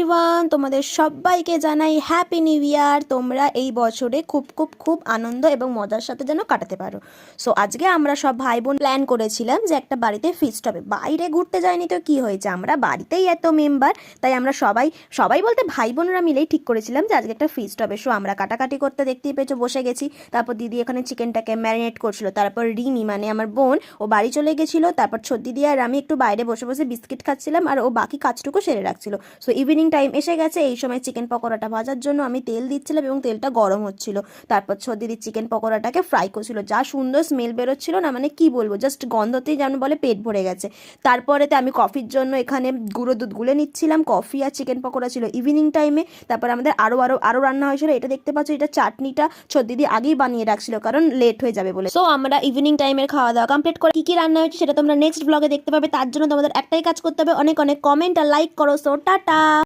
Everyone, তোমাদের সবাইকে জানাই হ্যাপি নিউ ইয়ার। তোমরা এই বছরে খুব খুব খুব আনন্দ এবং মজার সাথে যেন কাটাতে পারো। সো আজকে আমরা সব ভাই বোন প্ল্যান করেছিলাম যে একটা বাড়িতে ফিস্ট হবে। বাইরে ঘুরতে যাইনি তো কি হয়েছে, আমরা বাড়িতেই এত মেম্বার, তাই আমরা সবাই সবাই বলতে ভাই বোনরা মিলেই ঠিক করেছিলাম যে আজকে একটা ফিস্ট হবে। সো আমরা কাটাকাটি করতে দেখতেই পেয়েছো বসে গেছি। তারপর দিদি এখানে চিকেনটাকে ম্যারিনেট করছিল, তারপর রিনি মানে আমার বোন ও বাড়ি চলে গেছিলো। তারপর ছোট দিদি আর আমি একটু বাইরে বসে বসে বিস্কিট খাচ্ছিলাম আর ও বাকি কাজটুকু সেরে রাখছিল। সো ইভিনিং টাইম এসে গেছে, এই সময় চিকেন পকোড়াটা ভাজার জন্য আমি তেল দিচ্ছিলাম এবং তেলটা গরম হচ্ছিল। তারপর ছোট দিদি চিকেন পকোড়াটাকে ফ্রাই করছিল, যা সুন্দর স্মেল বেরোচ্ছিল না, মানে কি বলবো, জাস্ট গন্ধতেই যেন বলে পেট ভরে গেছে। তারপরেতে আমি কফির জন্য এখানে গুঁড়ো দুধ গুলে নিচ্ছিলাম। কফি আর চিকেন পকোড়া ছিল ইভিনিং টাইমে। তারপর আমাদের আরও রান্না হয়েছিল। এটা দেখতে পাচ্ছ, এটা চাটনিটা ছোট দিদি আগেই বানিয়ে রাখছিল কারণ লেট হয়ে যাবে বলে। সো আমরা ইভিনিং টাইমের খাওয়া দাওয়া কমপ্লিট করে কি কি রান্না হয়েছে সেটা তোমরা নেক্সট ব্লগে দেখতে পাবে। তার জন্য তোমাদের একটাই কাজ করতে হবে, অনেক অনেক কমেন্ট আর লাইক করো। So tata.